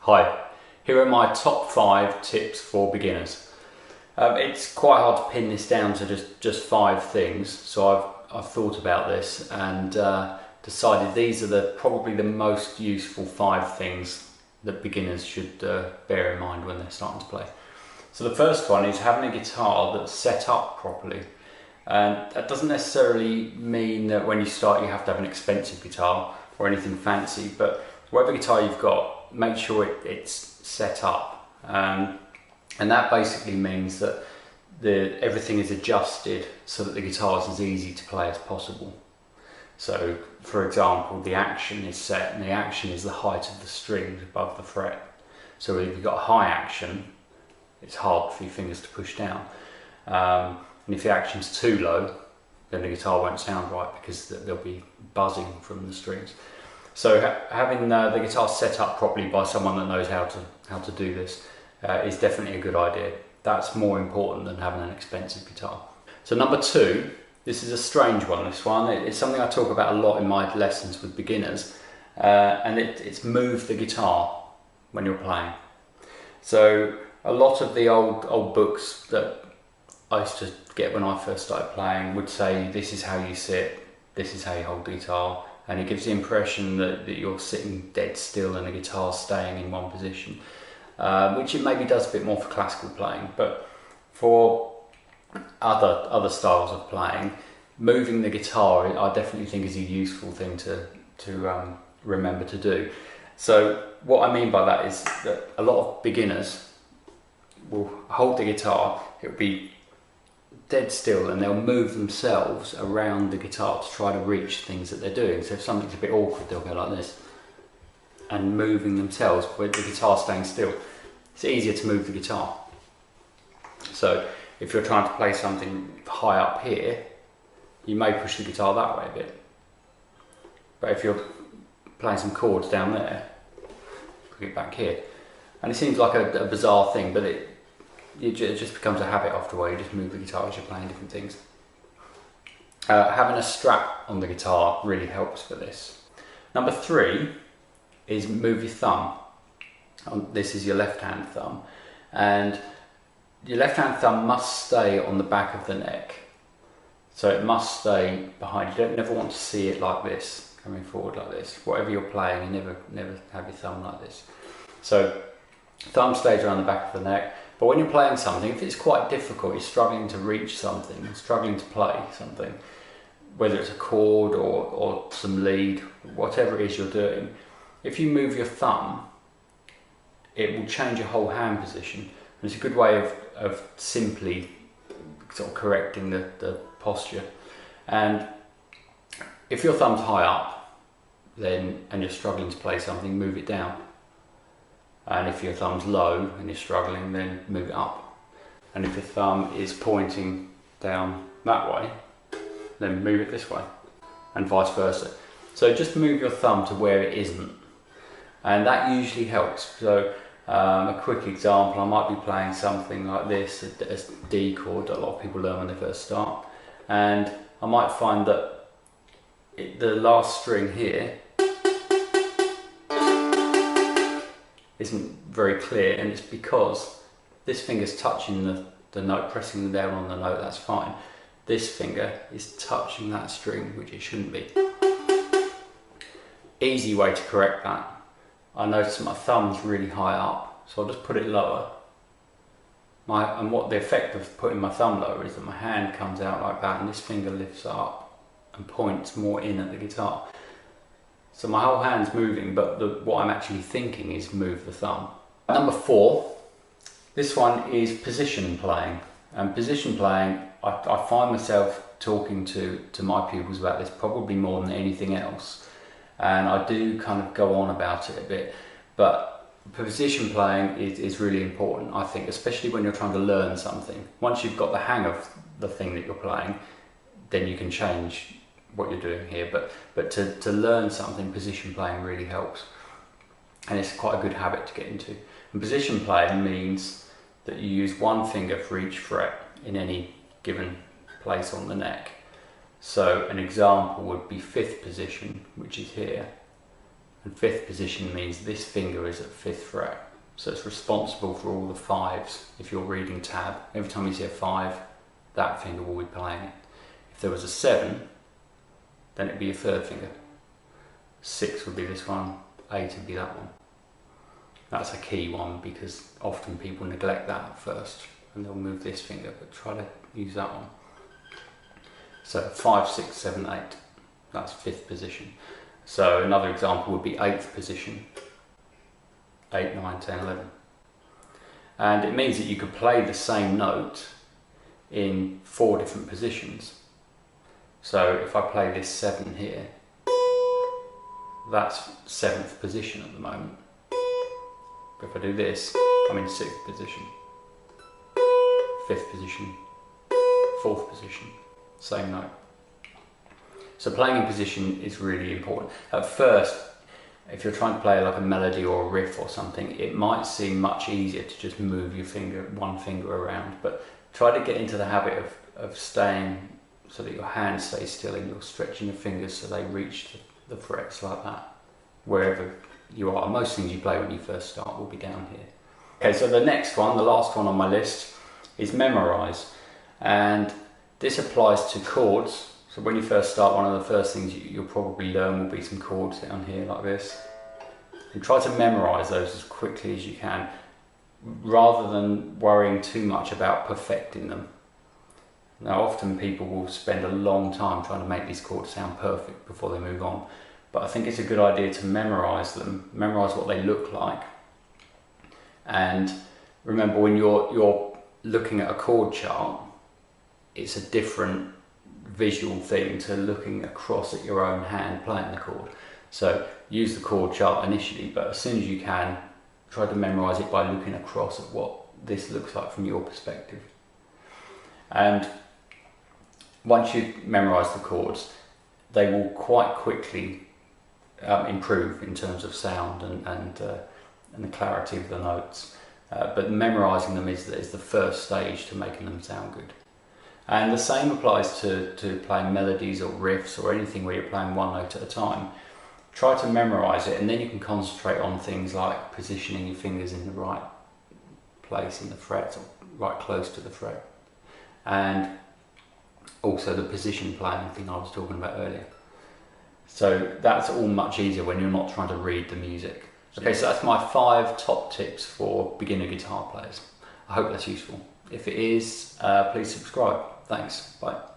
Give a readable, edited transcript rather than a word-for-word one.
Hi, here are my top 5 tips for beginners. It's quite hard to pin this down to just 5 things, so I've thought about this and decided these are probably the most useful 5 things that beginners should bear in mind when they're starting to play. So the first one is having a guitar that's set up properly. And that doesn't necessarily mean that when you start you have to have an expensive guitar or anything fancy, but whatever guitar you've got, make sure it's set up. And that basically means that everything is adjusted so that the guitar is as easy to play as possible. So for example, the action is set, and the action is the height of the strings above the fret. So if you've got high action, it's hard for your fingers to push down. And if the action's too low, then the guitar won't sound right because there'll be buzzing from the strings. So having the guitar set up properly by someone that knows how to do this is definitely a good idea. That's more important than having an expensive guitar. So number 2, this is a strange one. This one, it's something I talk about a lot in my lessons with beginners, and it's move the guitar when you're playing. So a lot of the old books that I used to get when I first started playing would say this is how you sit, this is how you hold the guitar, and it gives the impression that you're sitting dead still and the guitar's staying in one position, which it maybe does a bit more for classical playing, but for other styles of playing, moving the guitar I definitely think is a useful thing to remember to do. So what I mean by that is that a lot of beginners will hold the guitar, it'll be dead still, and they'll move themselves around the guitar to try to reach things that they're doing. So if something's a bit awkward, they'll go like this and moving themselves with the guitar staying still. It's easier to move the guitar. So if you're trying to play something high up here, you may push the guitar that way a bit. But if you're playing some chords down there, put it back here. And it seems like a bizarre thing, but it just becomes a habit after a while. You just move the guitar as you're playing different things. Having a strap on the guitar really helps for this. Number 3 is move your thumb. This is your left hand thumb, and your left hand thumb must stay on the back of the neck. So it must stay behind. You don't never want to see it like this, coming forward like this. Whatever you're playing, you never have your thumb like this. So thumb stays around the back of the neck. But when you're playing something, if it's quite difficult, you're struggling to reach something, struggling to play something, whether it's a chord or some lead, whatever it is you're doing, if you move your thumb, it will change your whole hand position. And it's a good way of simply sort of correcting the posture. And if your thumb's high up, and you're struggling to play something, move it down. And if your thumb's low and you're struggling, then move it up. And if your thumb is pointing down that way, then move it this way, and vice versa. So just move your thumb to where it isn't, and that usually helps. So a quick example, I might be playing something like this, a D chord that a lot of people learn when they first start, and I might find that the last string here isn't very clear, and it's because this finger's touching the note, pressing down on the note, that's fine. This finger is touching that string, which it shouldn't be. Easy way to correct that. I notice my thumb's really high up, so I'll just put it lower. And what the effect of putting my thumb lower is that my hand comes out like that, and this finger lifts up and points more in at the guitar. So my whole hand's moving, but what I'm actually thinking is move the thumb. Number 4, this one is position playing. And position playing, I find myself talking to my pupils about this probably more than anything else. And I do kind of go on about it a bit. But position playing is really important, I think, especially when you're trying to learn something. Once you've got the hang of the thing that you're playing, then you can change what you're doing here, but to learn something, position playing really helps, and it's quite a good habit to get into. And position playing means that you use one finger for each fret in any given place on the neck. So an example would be 5th position, which is here, And fifth position means this finger is at fifth fret. So it's responsible for all the fives. If you're reading tab, every time you see a 5, that finger will be playing it. If there was a 7, then it'd be your third finger. 6 would be this one, 8 would be that one. That's a key one because often people neglect that at first and they'll move this finger, but try to use that one. So 5, 6, 7, 8, that's fifth position. So another example would be 8th position. 8, 9, 10, 11. And it means that you could play the same note in 4 different positions. So if I play this 7 here, that's 7th position at the moment. But if I do this, I'm in 6th position, 5th position, 4th position, same note. So playing in position is really important. At first, if you're trying to play like a melody or a riff or something, it might seem much easier to just move your finger, one finger around, but try to get into the habit of staying so that your hand stays still and you're stretching your fingers so they reach the frets like that, wherever you are. Most things you play when you first start will be down here. Okay, so the next one, the last one on my list, is memorize. And this applies to chords. So when you first start, one of the first things you'll probably learn will be some chords down here like this. And try to memorize those as quickly as you can, rather than worrying too much about perfecting them. Now often people will spend a long time trying to make these chords sound perfect before they move on. But I think it's a good idea to memorize them, memorize what they look like. And remember, when you're looking at a chord chart, it's a different visual thing to looking across at your own hand playing the chord. So use the chord chart initially, but as soon as you can, try to memorize it by looking across at what this looks like from your perspective. And once you've memorized the chords, they will quite quickly improve in terms of sound and the clarity of the notes. But memorizing them is the first stage to making them sound good. And the same applies to playing melodies or riffs or anything where you're playing one note at a time. Try to memorize it, and then you can concentrate on things like positioning your fingers in the right place in the fret, or right close to the fret. And also the position playing thing I was talking about earlier. So that's all much easier when you're not trying to read the music. Okay, so that's my 5 top tips for beginner guitar players. I hope that's useful. If it is, please subscribe. Thanks. Bye.